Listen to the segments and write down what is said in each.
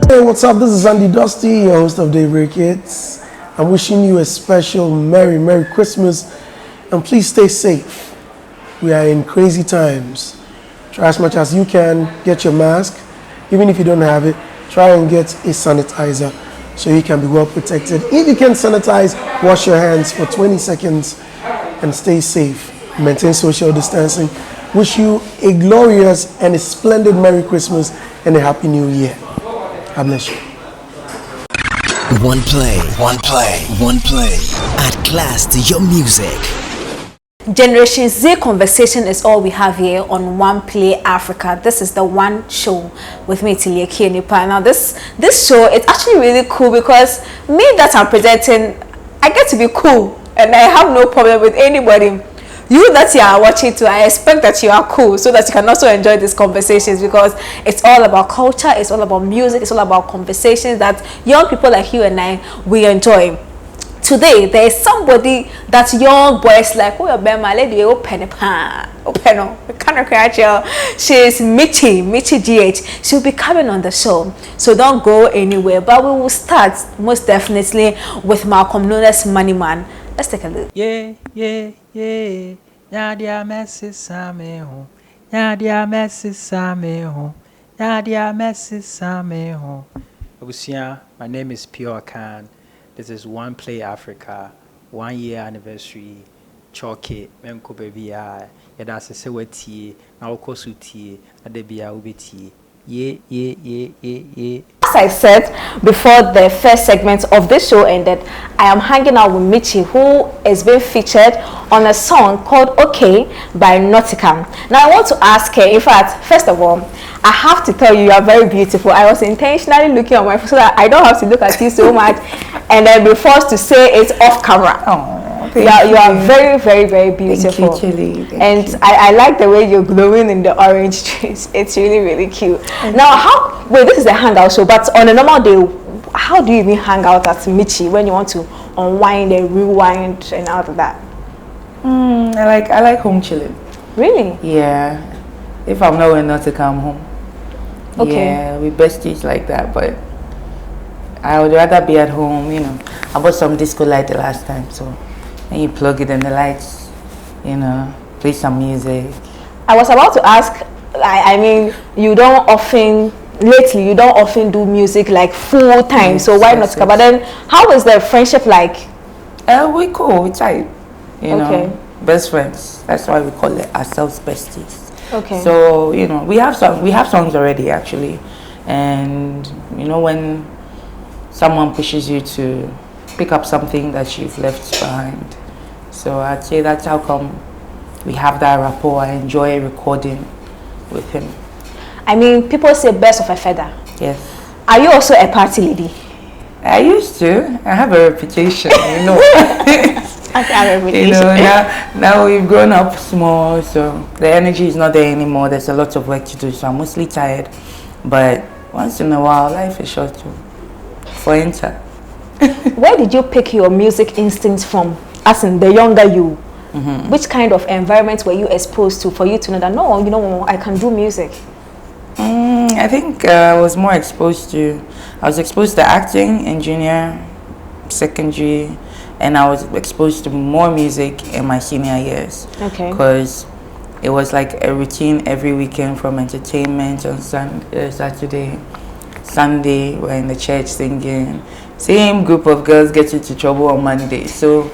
Hey, what's up? This is Andy Dusty, your host of Daybreak Hits. I'm wishing you a special Merry Christmas, and please stay safe. We are in crazy times. Try as much as you can, get your mask. Even if you don't have it, try and get a sanitizer so you can be well protected. If you can sanitize, wash your hands for 20 seconds and stay safe. Maintain social distancing. Wish you a glorious and a splendid Merry Christmas and a Happy New Year. God bless you. OnePlay. Add class to your music. Generation Z conversation is all we have here on OnePlay Africa. This is the one show with me, Tilia Kienipa. Now this show, it's actually really cool because me that I'm presenting, I get to be cool and I have no problem with anybody. You that you are watching too, I expect that you are cool so that you can also enjoy these conversations, because it's all about culture, it's all about music, it's all about conversations that young people like you and I, we enjoy. Today, there is somebody that young boys like, oh, your bema lady, open, she's Michy GH. She'll be coming on the show, so don't go anywhere. But we will start most definitely with Malcolm Nunes Money Man. Let's take a look. Yeah. Nadia Messi Sameho. Nadia Messi Sameho. Nadia Messi Sameho. Abusia, my name is Pure Khan. This is OnePlay Africa, 1 year anniversary. Choke, Memko baby, Yadasa Sewati, Naokosuti, Adebia Ubiti. Yeah. As I said before the first segment of this show ended, I am hanging out with Michy, who is being featured on a song called Okay by Nautica. Now I want to ask her, in fact, first of all, I have to tell you are very beautiful. I was intentionally looking at my phone so that I don't have to look at you so much and then be forced to say it off camera. Oh. You are very beautiful. Thank you, Chili. And I like the way you're glowing in the orange trees. It's really cute. Now, this is a hangout show, but on a normal day, how do you even hang out at Michy when you want to unwind and rewind and all of that? I like home chilling. Really? Yeah. If I'm nowhere not to come home. Okay. Yeah, we besties like that, but I would rather be at home, you know. I bought some disco light the last time, so and you plug it in the lights, you know, play some music. I was about to ask, I mean, you don't often do music like full time, yes, so why not? Yes. But then, how is the friendship like? We cool, we tight, you know, best friends. That's why we call it ourselves besties. Okay. So you know, we have songs already actually, and you know when someone pushes you to pick up something that you've left behind. So I'd say that's how come we have that rapport. I enjoy recording with him. I mean, people say best of a feather. Yes. Are you also a party lady? I used to. I have a reputation, you know. I have a reputation. You know, now we've grown up small, so the energy is not there anymore. There's a lot of work to do, so I'm mostly tired. But once in a while, life is short too. For enter. Where did you pick your music instincts from, as in the younger you? Which kind of environment were you exposed to for you to know that, no, you know, I can do music? I think I was exposed to acting in junior, secondary, and I was exposed to more music in my senior years. Okay. Because it was like a routine every weekend, from entertainment on Saturday, Sunday, we're in the church singing. Same group of girls get into trouble on Monday. So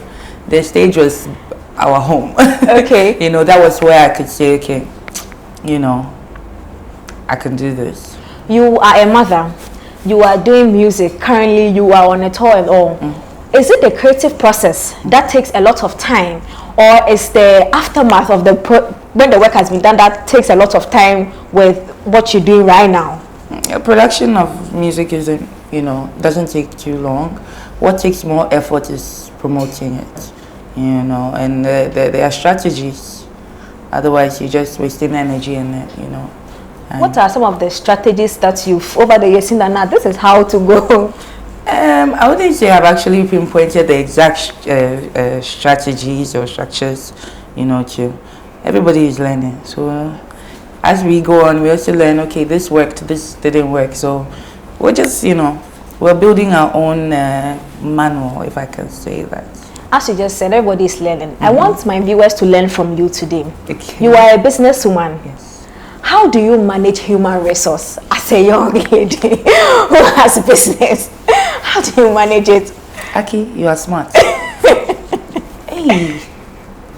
the stage was our home. Okay. You know, that was where I could say, okay, you know, I can do this. You are a mother. You are doing music. Currently, you are on a tour and all. Is it the creative process that takes a lot of time, or is the aftermath of when the work has been done that takes a lot of time with what you're doing right now? Production of music isn't, you know, doesn't take too long. What takes more effort is promoting it, you know, and there are strategies. Otherwise, you're just wasting energy in it, you know. What are some of the strategies that you've over the years seen that now this is how to go? I wouldn't say I've actually pinpointed the exact strategies or structures, everybody is learning. So as we go on, we also learn, okay, this worked, this didn't work. So we're just, we're building our own manual, if I can say that. As you just said, everybody is learning. I want my viewers to learn from you today. Okay. You are a businesswoman. Yes. How do you manage human resource as a young lady who has business? How do you manage it? Aki, you are smart. Hey,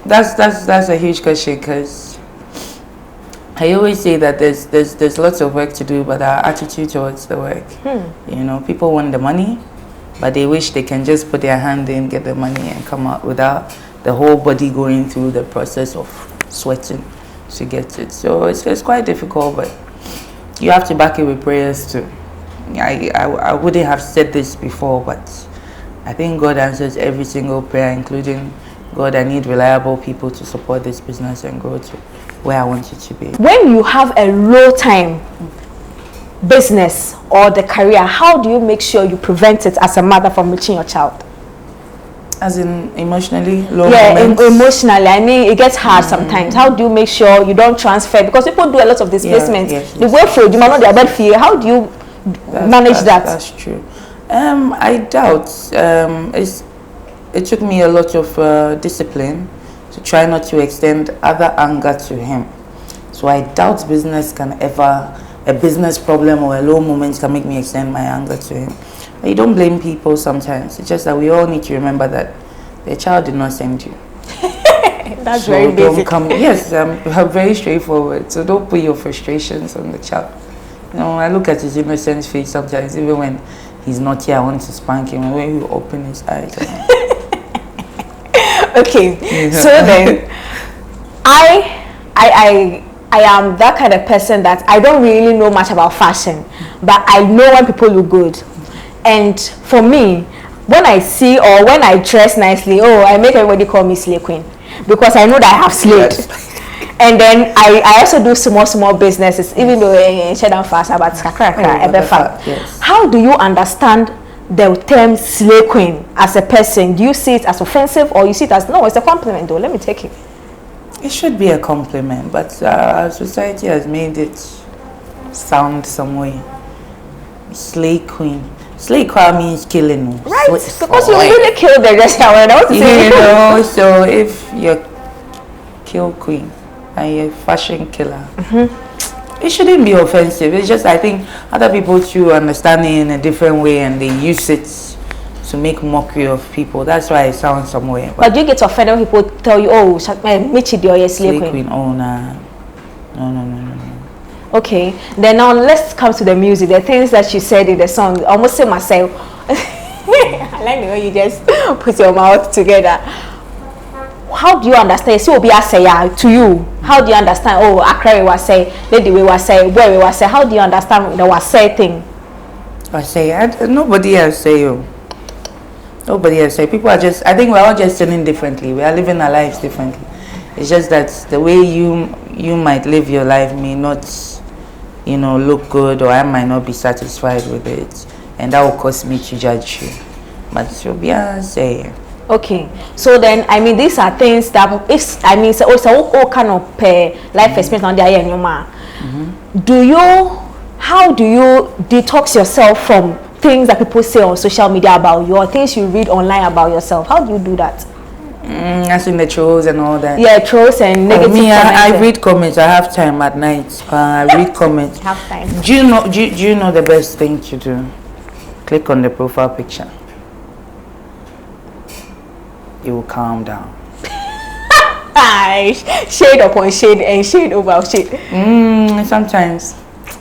that's a huge question, because I always say that there's lots of work to do, but our attitude towards the work. People want the money, but they wish they can just put their hand in, get the money, and come out without the whole body going through the process of sweating to get it. So it's quite difficult, but you have to back it with prayers too. I wouldn't have said this before, but I think God answers every single prayer, including, God, I need reliable people to support this business and grow to where I want it to be. When you have a low time business or the career, how do you make sure you prevent it as a mother from reaching your child? As in emotionally low moments? Emotionally. I mean, it gets hard sometimes. How do you make sure you don't transfer? Because people do a lot of displacement. You go through, you might not their bed fear. How do you manage that? That's true. I doubt. It took me a lot of discipline to try not to extend other anger to him. So I doubt a business problem or a low moment can make me extend my anger to him. But you don't blame people sometimes. It's just that we all need to remember that the child did not send you. That's so very basic. Yes, I'm very straightforward. So don't put your frustrations on the child. I look at his innocent face sometimes, even when he's not here, I want to spank him. When you open his eyes. Okay, so then I am that kind of person that I don't really know much about fashion, but I know when people look good. And for me, when I see or when I dress nicely, I make everybody call me Slay Queen, because I know that I have slayed. Yes. And then I also do small businesses, even though I shut down fast about yes. How do you understand the term Slay Queen as a person? Do you see it as offensive, or you see it as, no, it's a compliment though, let me take it? It should be a compliment, but our society has made it sound some way. Slay Queen. Slay Queen means killing. Right, because you really killed the rest of it. So if you're kill queen and you're a fashion killer, it shouldn't be offensive. It's just, I think other people too understand it in a different way, and they use it to make mockery of people. That's why it sounds some way. But do you get offended when people tell you, Michy, you're a Slay Queen? Oh, nah. No. Okay, then now let's come to the music. The things that you said in the song, I almost say myself. I like the way you just put your mouth together. How do you understand? So be to you. How do you understand? Accra was say, lady we was say, where we was say. How do you understand the was say thing? Nobody else say you. Nobody else say. People are just. I think we're all just sinning differently. We are living our lives differently. It's just that the way you might live your life may not, look good, or I might not be satisfied with it, and that will cause me to judge you. But you'll be say. Okay, so then these are things that it's all kind of life experience on the in your mind. How do you detox yourself from things that people say on social media about you, or things you read online about yourself? How do you do that? As in the trolls and all that. Yeah, trolls and negative comments. I read comments. I have time at night. I read comments. Have time. Do you know the best thing to do? Click on the profile picture. It will calm down. Shade upon shade and shade over shade. Sometimes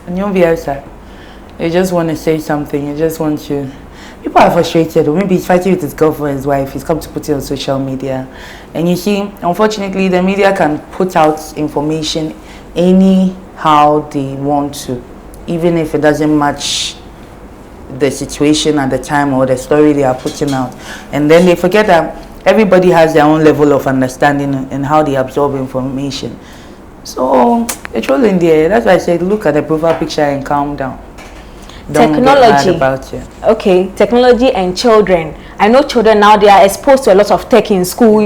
when you'll be outside, you just want to say something. You just want to. People are frustrated, or maybe he's fighting with his girlfriend, his wife. He's come to put it on social media, and you see, unfortunately, the media can put out information anyhow they want to, even if it doesn't match the situation at the time or the story they are putting out, and then they forget that everybody has their own level of understanding and how they absorb information. So it's all in the air. That's why I said look at the profile picture and calm down. don't get mad about it. Okay, technology and children. I know children now, they are exposed to a lot of tech in school.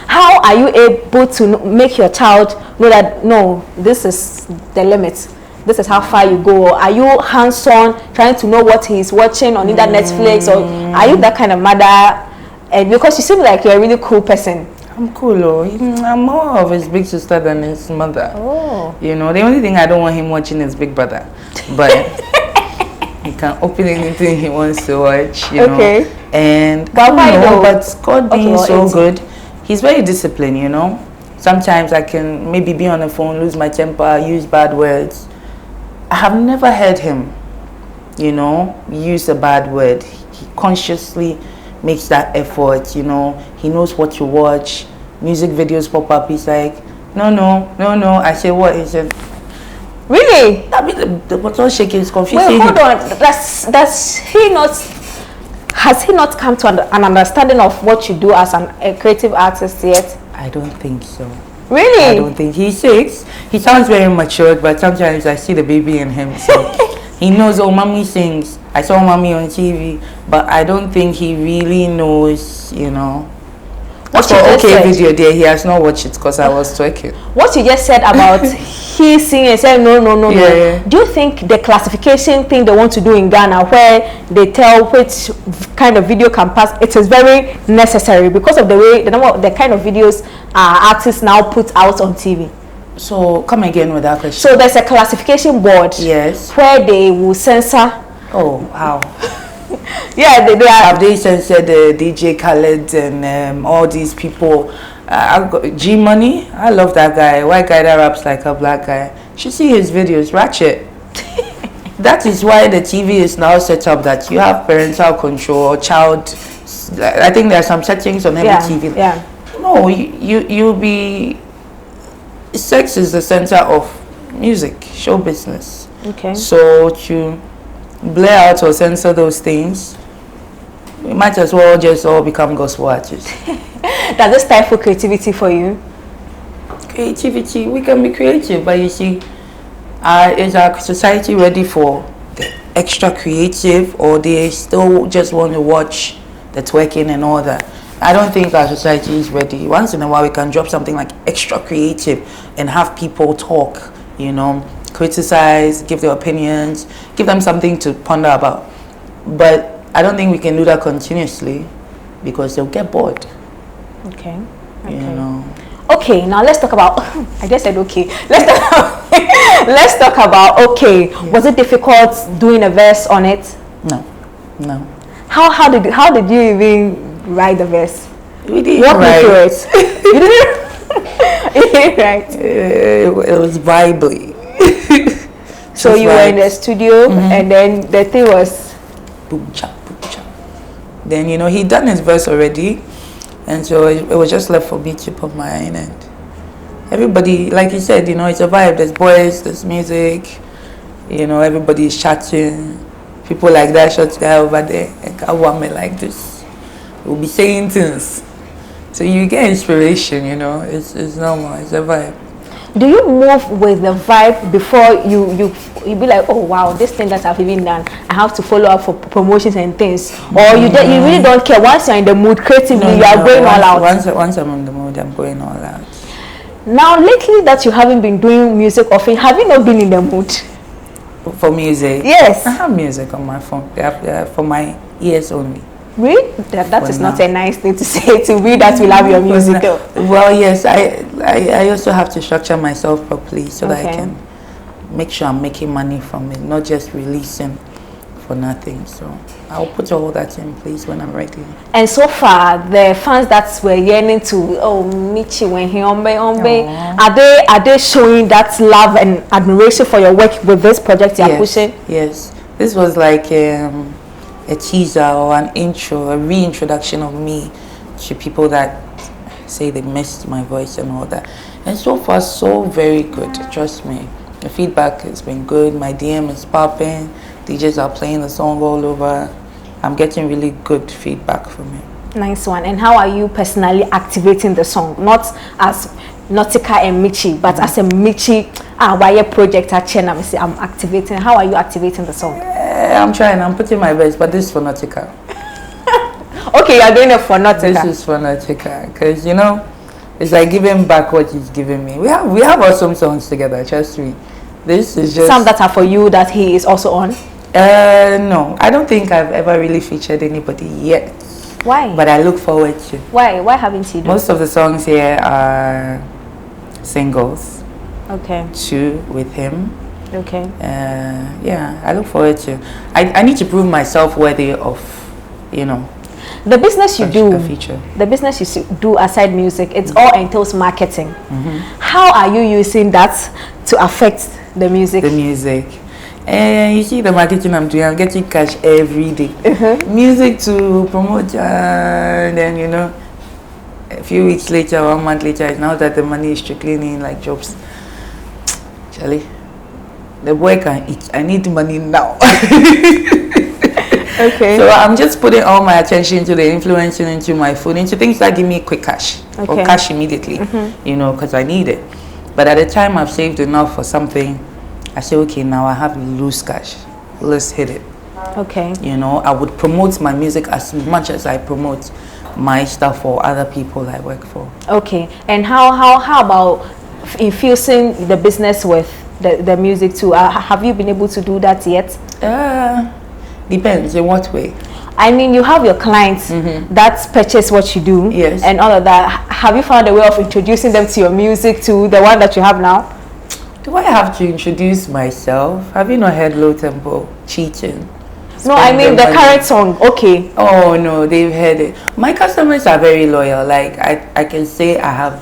How are you able to make your child know that, no, this is the limit? This is how far you go? Are you hands-on, trying to know what he's watching on either Netflix, or are you that kind of mother? And because you seem like you're a really cool person. I'm cool, oh. I'm more of his big sister than his mother. Oh. You know, the only thing I don't want him watching is Big Brother. But he can open anything he wants to watch, you know. And but why though? But God being so good, he's very disciplined, you know. Sometimes I can maybe be on the phone, lose my temper, use bad words. I have never heard him, you know, use a bad word. He consciously makes that effort, you know. He knows what to watch. Music videos pop up. He's like, no. I say, what? He said, really? I mean, the bottle shaking is confusing. Wait, hold on. Has he not come to an understanding of what you do as a creative artist yet? I don't think so. Really? I don't think. He's 6. He sounds very matured, but sometimes I see the baby in him. So he knows, oh, mommy sings. I saw mommy on TV, but I don't think he really knows, you know. What's for okay video there? He has not watched it because I was twerking. What you just said about he singing and saying no. Yeah. Do you think the classification thing they want to do in Ghana, where they tell which kind of video can pass, it is very necessary because of the way the kind of videos artists now put out on TV? So come again with that question. So there's a classification board. Yes. Where they will censor. Oh, how? Yeah, they are. Have they censored DJ Khaled and all these people? G Money, I love that guy. White guy that raps like a black guy. You should see his videos. Ratchet. That is why the TV is now set up that you have parental control or child. I think there are some settings on every TV. Yeah. No, you'll be. Sex is the center of music, show business. Okay. So to blare out or censor those things, we might as well just all become gospel artists. Does this stifle creativity for you? Creativity, we can be creative, but you see, is our society ready for the extra creative, or they still just want to watch the twerking and all that? I don't think our society is ready. Once in a while we can drop something like extra creative and have people talk, you know, criticize, give their opinions, give them something to ponder about. But I don't think we can do that continuously because they'll get bored. Okay. You know. Okay, now let's talk about I just said okay. Let's talk about okay. Yes. Was it difficult doing a verse on it? No. How did you even write the verse? We didn't Walk me through it. You didn't? You didn't write? It was vibely. So you were in the studio, and then the thing was boom chap. Then you know he done his verse already, and so it was just left for me to put mine. And everybody, like you said, you know, it's a vibe. There's boys, there's music, you know, everybody's chatting. People like that short guy over there, and I want me like this. We'll be saying things, so you get inspiration. You know, it's normal. It's a vibe. Do you move with the vibe before you be like, oh wow, this thing that I've even done, I have to follow up for promotions and things, or you really don't care? Once you're in the mood creatively, you are going all out. Once I'm in the mood, I'm going all out. Now lately that you haven't been doing music often, have you not been in the mood for music? Yes, I have music on my phone. They are for my ears only. Really? That is not a nice thing to say to me that will have your music. Well, yes, I also have to structure myself properly so that I can make sure I'm making money from it, not just releasing for nothing. So I'll put all that in place when I'm ready. And so far, the fans that were yearning to, Michy when he are they showing that love and admiration for your work with this project you're pushing? Yes, this was like a teaser or an intro, a reintroduction of me to people that say they missed my voice and all that. And so far, so very good. Trust me. The feedback has been good. My DM is popping. DJs are playing the song all over. I'm getting really good feedback from it. Nice one. And how are you personally activating the song? Not as Nautica and Michy, but as a Michy project at Chena, I'm activating. How are you activating the song? I'm trying. I'm putting my best, but this is for Nautica. Okay, you're doing it for Nautica. This is for Nautica, because you know, it's like giving back what he's giving me. We have awesome songs together. Trust me. This is just some that are for you that he is also on. No, I don't think I've ever really featured anybody yet. Why? But I look forward to. Why haven't you done? Most of the songs here are singles. Okay. 2 with him. Okay. Yeah, I look forward to. I need to prove myself worthy of, you know. The business you do, a feature. the business you do aside music, it's all entails marketing. How are you using that to affect the music? The music. And you see the marketing I'm doing, I'm getting cash every day. Music to promote, and then, you know, a few weeks later, 1 month later, it's now that the money is trickling in like jobs. Charlie, the boy can eat. I need money now. Okay. So I'm just putting all my attention into the influencing, into my phone, into things that give me quick cash or cash immediately, you know, because I need it. But at the time I've saved enough for something, I say, okay, now I have loose cash. Let's hit it. Okay. You know, I would promote my music as much as I promote my stuff for other people I work for. Okay. And how about infusing the business with the music too? Have you been able to do that yet? Depends in what way. I mean, you have your clients that purchase what you do, yes, and all of that. Have you found a way of introducing them to your music, to the one that you have now? Do I have to introduce myself? Have you not heard Low Tempo Cheating? No, I mean the current song. Okay. Oh no, they've heard it. My customers are very loyal. Like I can say I have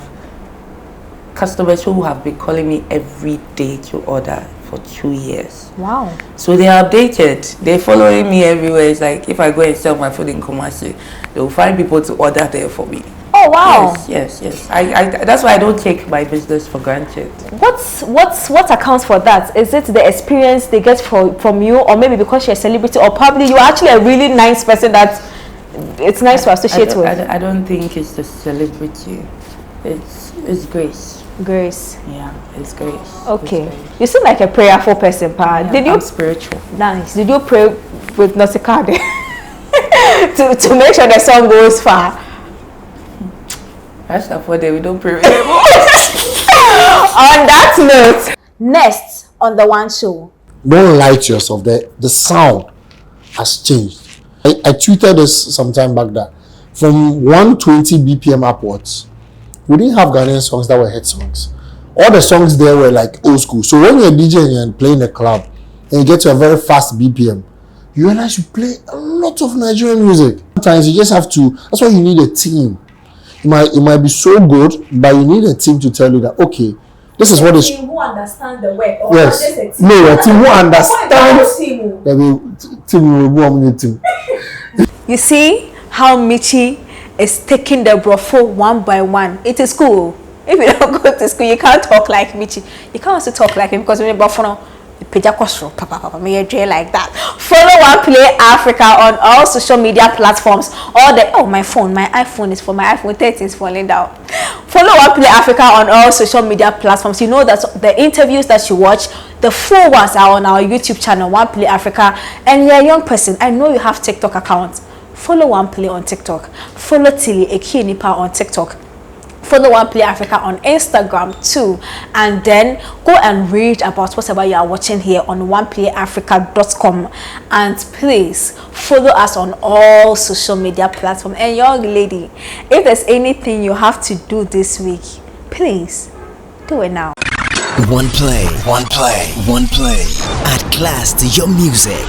customers who have been calling me every day to order for 2 years. Wow. So they are updated. They're following me everywhere. It's like if I go and sell my food in Kumasi, they will find people to order there for me. Oh wow. Yes. I that's why I don't take my business for granted. What accounts for that? Is it the experience they get from you, or maybe because you're a celebrity, or probably you are actually a really nice person that it's nice to associate with? I don't think it's the celebrity. It's grace. Grace. Yeah, it's grace. Okay. It's grace. You seem like a prayerful person, Pa. Yeah, Did you? I'm spiritual. Nice. Did you pray with Nautica to make sure the song goes far? That's not for them. We don't pray. On that note, next on the One Show. Don't lie to yourself. The sound has changed. I tweeted this some time back that from 120 BPM upwards, we didn't have Ghanaian songs that were hit songs. All the songs there were like old school. So when you're DJing and playing a club and you get to a very fast BPM, you realize you play a lot of Nigerian music. Sometimes you just have to, that's why you need a team. It might be so good, but you need a team to tell you that, okay, this is what is. A team who understands the work. Or yes. just a team? No, a team who understands. Team. You see how Michy is taking the brofo one by one. It is cool. If you don't go to school, you can't talk like Michy. You can't also talk like him because when you're brofo, like that. Follow OnePlay Africa on all social media platforms. My iPhone is for my iPhone 13 is falling down. Follow OnePlay Africa on all social media platforms. You know that the interviews that you watch, the full ones are on our YouTube channel, OnePlay Africa. And you're a young person, I know you have TikTok accounts. Follow OnePlay on TikTok. Follow Tilly Ekienipa on TikTok. Follow OnePlay Africa on Instagram too, and then go and read about whatever you are watching here on oneplayafrica.com. And please follow us on all social media platforms. And young lady, if there's anything you have to do this week, please do it now. OnePlay. Add class to your music.